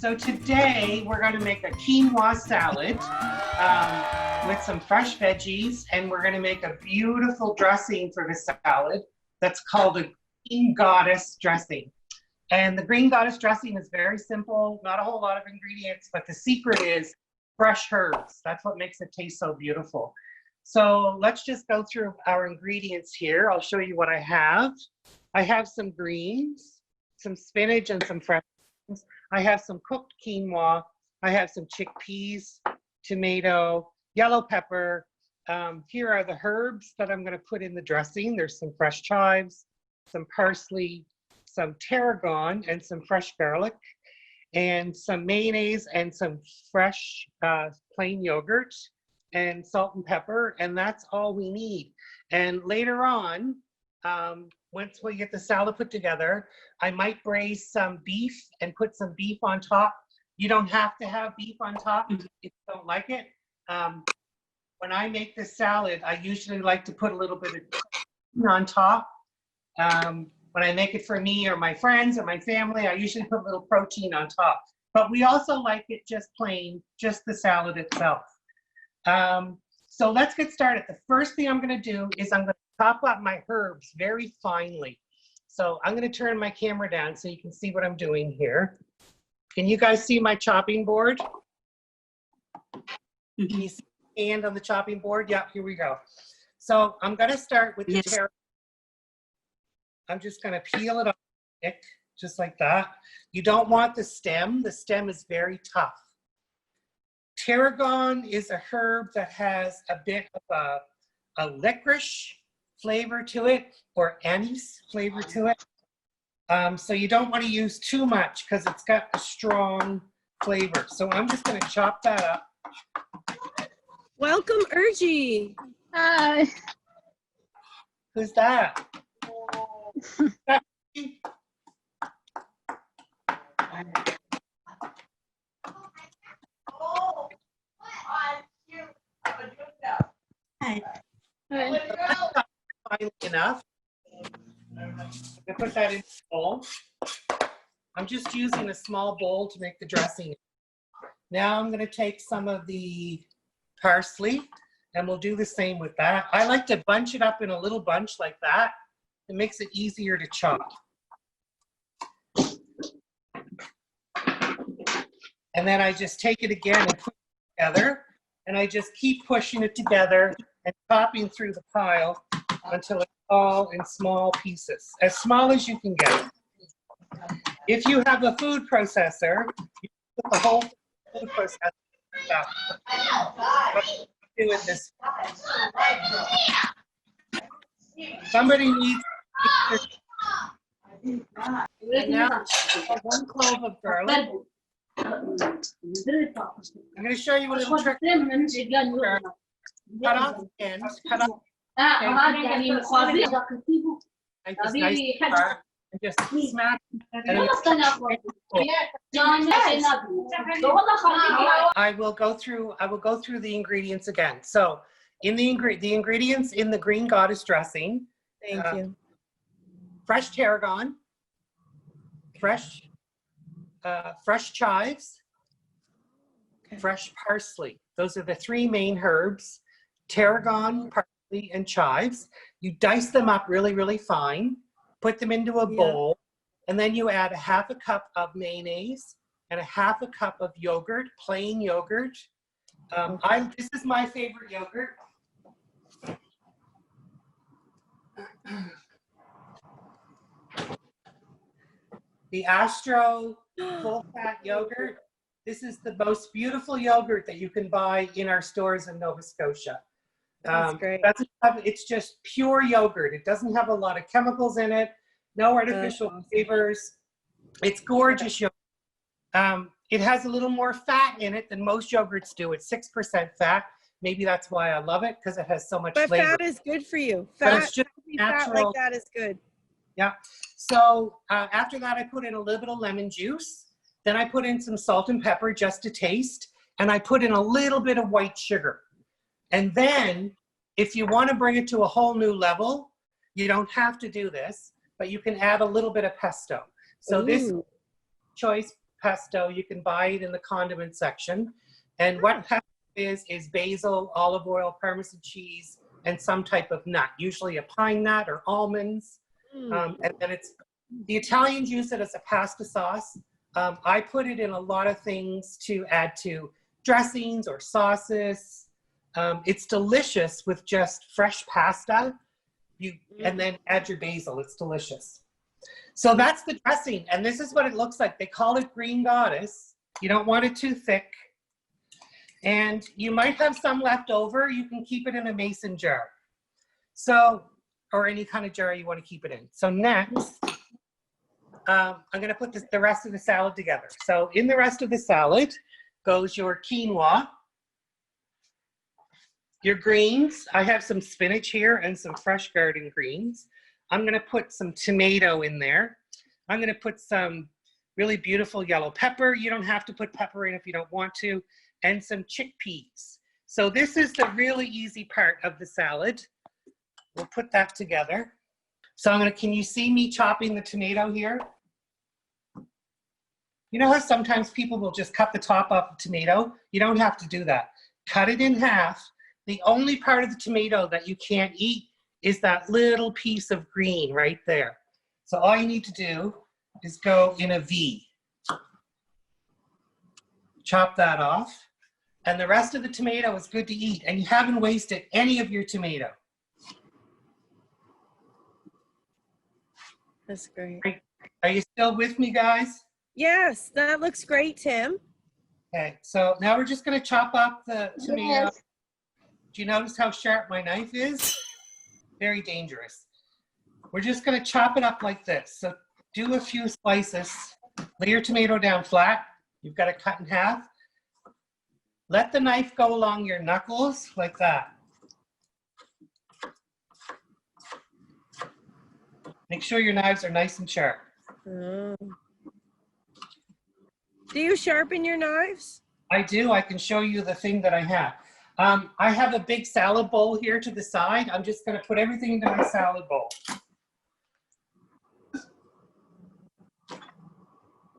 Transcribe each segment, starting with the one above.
So today we're going to make a quinoa salad with some fresh veggies, and we're going to make a beautiful dressing for the salad that's called a green goddess dressing. And the green goddess dressing is very simple, not a whole lot of ingredients, but the secret is fresh herbs. That's what makes it taste so beautiful. So let's just go through our ingredients here. I'll show you what I have. I have some greens, some spinach, and some fresh things. I have some cooked quinoa. I have some chickpeas, tomato, yellow pepper. Here are the herbs that I'm going to put in the dressing. There's some fresh chives, some parsley, some tarragon, and some fresh garlic, and some mayonnaise, and some fresh plain yogurt, and salt and pepper, and that's all we need. And later on, once we get the salad put together, I might braise some beef and put some beef on top. You don't have to have beef on top if you don't like it. When I make this salad, I usually like to put a little bit of chicken on top. When I make it for me or my friends or my family, I usually put a little protein on top. But we also like it just plain, just the salad itself. So let's get started. The first thing I'm going to do is I'm going to chop up my herbs very finely. So I'm going to turn my camera down so you can see what I'm doing here. Can you guys see my chopping board? Can you see my hand on the chopping board? Yeah, here we go. So I'm going to start with the tarragon. I'm just going to peel it off, just like that. You don't want the stem. The stem is very tough. Tarragon is a herb that has a bit of a licorice flavor to it, or anise flavor to it. So you don't want to use too much because it's got a strong flavor. So I'm just going to chop that up. Welcome, Urgie. Hi. Who's that? Hi. Finely enough. I'm going to put that in a bowl. I'm just using a small bowl to make the dressing. Now I'm going to take some of the parsley, and we'll do the same with that. I like to bunch it up in a little bunch like that. It makes it easier to chop. And then I just take it again and put it together, and I just keep pushing it together and chopping through the pile until it's all in small pieces, as small as you can get. If you have a food processor, you put the whole food processor stuff. Do it this way. Somebody needs. And now 1 clove of garlic. I'm going to show you a little trick. Cut off the end. Cut off. And just smack. I will go through the ingredients again. So, in the ingredients in the green goddess dressing. Thank you. Fresh tarragon, fresh chives, fresh parsley. Those are the 3 main herbs: tarragon, parsley, and chives. You dice them up really, really fine, put them into a bowl, and then you add a 1/2 cup of mayonnaise and a 1/2 cup of yogurt, plain yogurt. This is my favorite yogurt. The Astro full-fat yogurt. This is the most beautiful yogurt that you can buy in our stores in Nova Scotia. That's great. It's just pure yogurt. It doesn't have a lot of chemicals in it, no artificial flavors. It's gorgeous yogurt. It has a little more fat in it than most yogurts do. It's 6% fat. Maybe that's why I love it, because it has so much flavor. But fat is good for you. But it's just natural. Fat like that is good. Yeah. So after that, I put in a little bit of lemon juice. Then I put in some salt and pepper just to taste. And I put in a little bit of white sugar. And then if you want to bring it to a whole new level, you don't have to do this, but you can add a little bit of pesto. So this choice pesto. You can buy it in the condiment section. And what pesto is basil, olive oil, Parmesan cheese, and some type of nut, usually a pine nut or almonds. And then the Italians use it as a pasta sauce. I put it in a lot of things to add to dressings or sauces. It's delicious with just fresh pasta. And then add your basil. It's delicious. So that's the dressing, and this is what it looks like. They call it green goddess. You don't want it too thick. And you might have some left over. You can keep it in a mason jar. So, or any kind of jar you want to keep it in. So next, I'm going to put the rest of the salad together. So in the rest of the salad goes your quinoa, your greens. I have some spinach here and some fresh garden greens. I'm going to put some tomato in there. I'm going to put some really beautiful yellow pepper. You don't have to put pepper in if you don't want to. And some chickpeas. So this is the really easy part of the salad. We'll put that together. So can you see me chopping the tomato here? You know how sometimes people will just cut the top off the tomato? You don't have to do that. Cut it in half. The only part of the tomato that you can't eat is that little piece of green right there. So all you need to do is go in a V. Chop that off. And the rest of the tomato is good to eat, and you haven't wasted any of your tomato. That's great. Are you still with me, guys? Yes, that looks great, Tim. Okay, so now we're just going to chop up the tomato. Yes. Do you notice how sharp my knife is? Very dangerous. We're just going to chop it up like this. So do a few slices. Lay your tomato down flat. You've got to cut in half. Let the knife go along your knuckles like that. Make sure your knives are nice and sharp. Oh. Do you sharpen your knives? I do. I can show you the thing that I have. I have a big salad bowl here to the side. I'm just going to put everything into my salad bowl.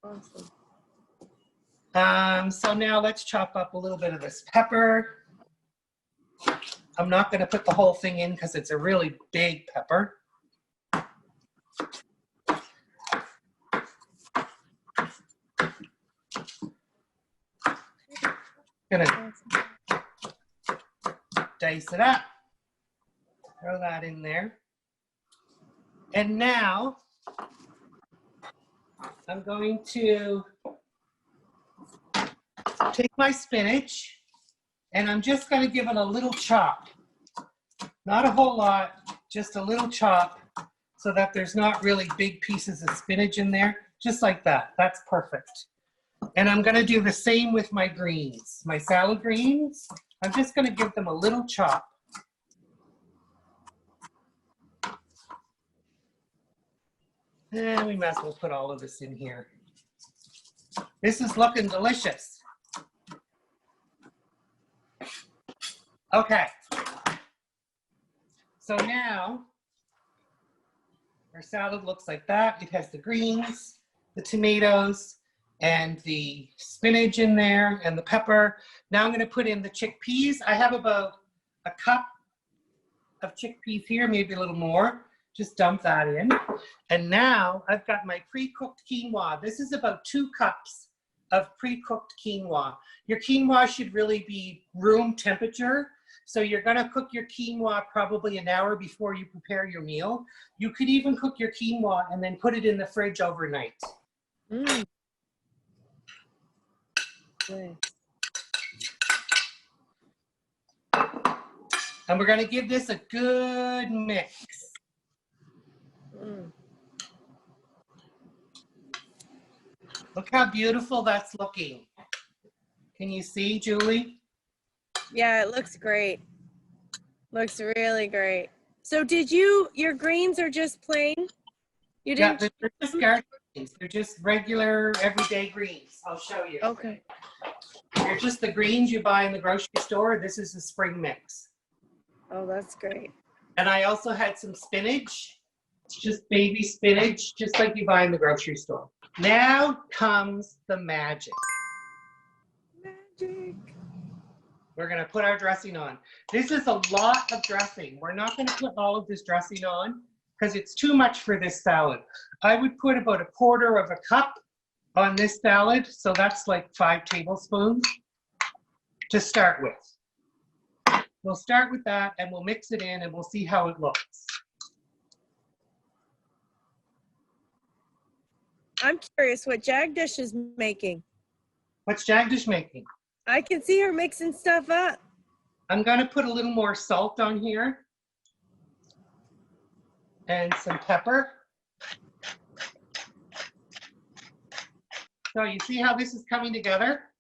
Awesome. So now let's chop up a little bit of this pepper. I'm not going to put the whole thing in because it's a really big pepper. Gonna dice it up. Throw that in there. And now I'm going to take my spinach and I'm just going to give it a little chop. Not a whole lot, just a little chop so that there's not really big pieces of spinach in there. Just like that. That's perfect. And I'm going to do the same with my greens. My salad greens, I'm just going to give them a little chop. And we might as well put all of this in here. This is looking delicious. Okay. So now our salad looks like that. It has the greens, the tomatoes, and the spinach in there, and the pepper. Now I'm going to put in the chickpeas. I have about a cup of chickpeas here, maybe a little more. Just dump that in. And now I've got my pre-cooked quinoa. This is about 2 cups of pre-cooked quinoa. Your quinoa should really be room temperature. So you're going to cook your quinoa probably an hour before you prepare your meal. You could even cook your quinoa and then put it in the fridge overnight. Mm. Nice. And we're going to give this a good mix. Mm. Look how beautiful that's looking. Can you see, Julie? Yeah, it looks great. Looks really great. So your greens are just plain? You didn't? Yeah, they're just garden greens. They're just regular, everyday greens. I'll show you. Okay. They're just the greens you buy in the grocery store. This is the spring mix. Oh, that's great. And I also had some spinach. It's just baby spinach, just like you buy in the grocery store. Now comes the magic. Magic. We're gonna put our dressing on. This is a lot of dressing. We're not gonna put all of this dressing on because it's too much for this salad. I would put about 1/4 of a cup on this salad. So that's like 5 tablespoons to start with. We'll start with that and we'll mix it in and we'll see how it looks. I'm curious what Jagdish is making. What's Jagdish making? I can see her mixing stuff up. I'm gonna put a little more salt on here and some pepper. So you see how this is coming together?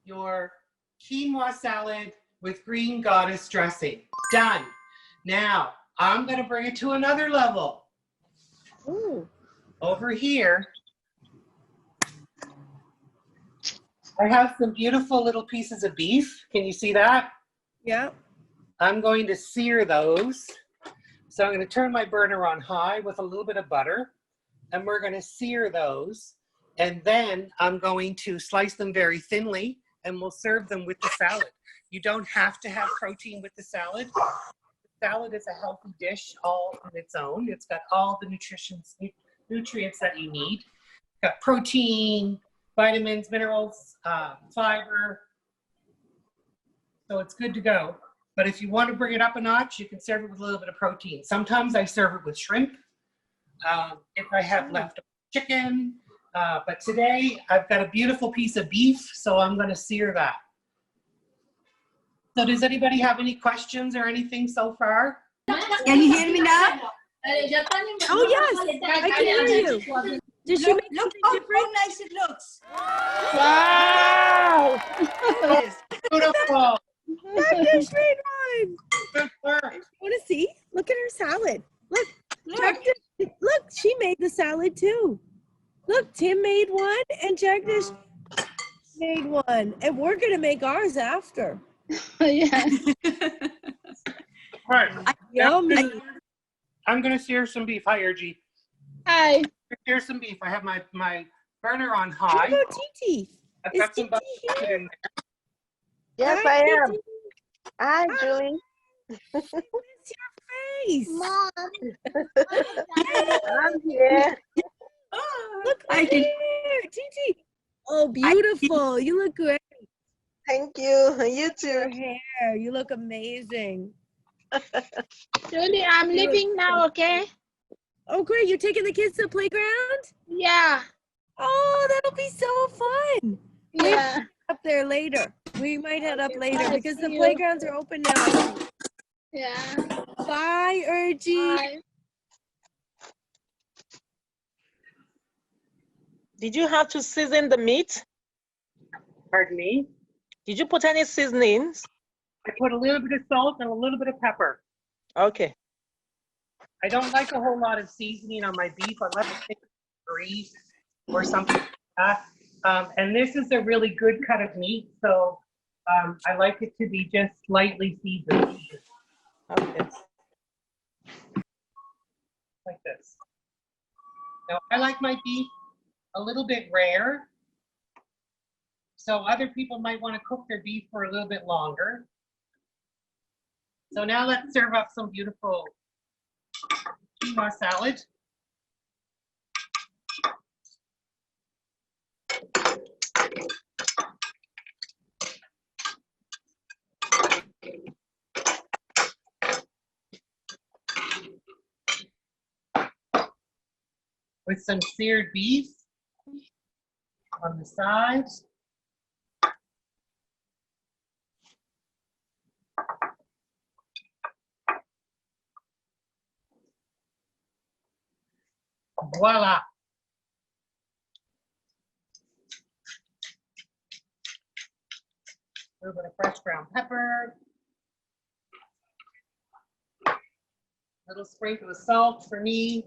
Your quinoa salad with green goddess dressing. Done. Now, I'm gonna bring it to another level. Ooh. Over here, I have some beautiful little pieces of beef. Can you see that? Yeah. I'm going to sear those. So I'm going to turn my burner on high with a little bit of butter, and we're going to sear those. And then I'm going to slice them very thinly, and we'll serve them with the salad. You don't have to have protein with the salad. The salad is a healthy dish all on its own. It's got all the nutrients that you need. It's got protein, vitamins, minerals, fiber. So it's good to go. But if you want to bring it up a notch, you can serve it with a little bit of protein. Sometimes I serve it with shrimp if I have leftover chicken. But today I've got a beautiful piece of beef, so I'm going to sear that. So does anybody have any questions or anything so far? Can you hear me now? Oh, yes. I can hear you. Did she make Look something how different? nice it looks. Wow. Yes, beautiful. Jagdish made one. Good work. You want to see? Look at her salad. Look, Jagdish, look, she made the salad too. Look, Tim made one and Jagdish made one. And we're going to make ours after. Yes. Right. Yummy. I'm going to sear some beef. Hi, Ergie. Hi. Sear some beef. I have my burner on What high. about Titi? I've Is got some butter Titi here? in there. Yes, Hi, I am. Titi. Hi, Julie. It's your face. Mom. I'm here. Look I right can- here, Titi. Oh, beautiful. You look great. Thank you. You Your too. hair. You look amazing. Julie, I'm leaving now, okay? Oh, great. You're taking the kids to the playground? Yeah. Oh, that'll be so fun. Yeah. Up there later. We might head up later bye. because the See you. playgrounds are open now. Yeah. Bye, Ergie. Bye. Did you have to season the meat? Pardon me? Did you put any seasonings? I put a little bit of salt and a little bit of pepper. Okay. I don't like a whole lot of seasoning on my beef unless it's grease or something like that. And this is a really good cut of meat, so I like it to be just lightly seasoned, Okay. like this. Now, I like my beef a little bit rare, so other people might want to cook their beef for a little bit longer. So now let's serve up some beautiful quinoa salad. With some seared beef on the side. Voila. A little bit of fresh ground pepper. A little sprinkle of salt for me.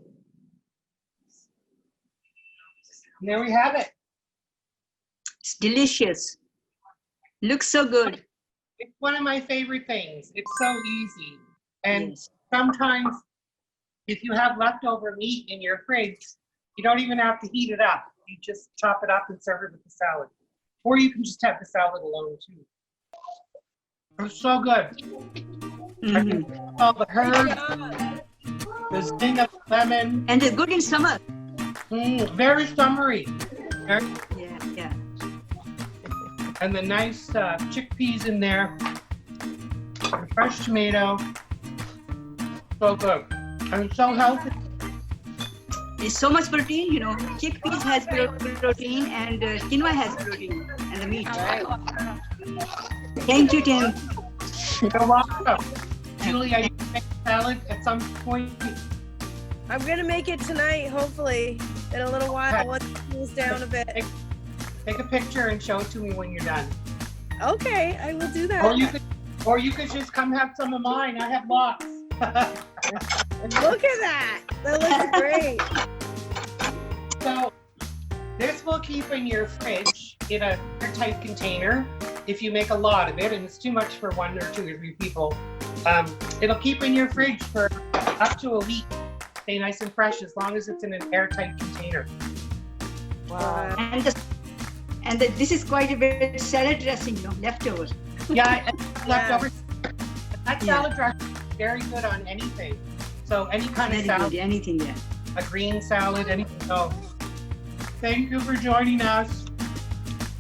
And there we have it. It's delicious. Looks so good. It's one of my favorite things. It's so easy. And Yes. sometimes if you have leftover meat in your fridge, you don't even have to heat it up. You just chop it up and serve it with the salad. Or you can just have the salad alone too. It's so good. I can taste all the herbs, the sting of lemon. And it's good in summer. Very summery. Yeah, yeah. And the nice chickpeas in there. And fresh tomato. So good. And so healthy. It's so much protein, you know. Chickpeas has protein and quinoa has protein and the meat. Thank you, Tim. You're welcome. Julie, are you going to make a salad at some point? I'm gonna make it tonight, hopefully, in a little while once it cools down a bit. Take a picture and show it to me when you're done. Okay, I will do that. Or you could just come have some of mine. I have lots. Look at that. That looks great. So this will keep in your fridge in a airtight container if you make a lot of it, and it's too much for 1 or 2 or 3 people. It'll keep in your fridge for up to a week. Stay nice and fresh as long as it's in an airtight container. Wow. And this is quite a bit salad dressing, you know, leftover. Yeah, leftovers. That salad dressing is very good on anything. So any kind of Very salad, good, anything, yeah. a green salad, anything. So thank you for joining us.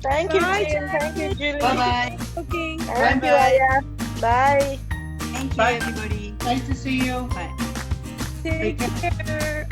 Thank you, Bye, Tim. Thank you, Julie. Bye-bye. Cooking. Thank you, Aya. Bye. Thank you, Bye. everybody. Nice to see you. Bye. Take care.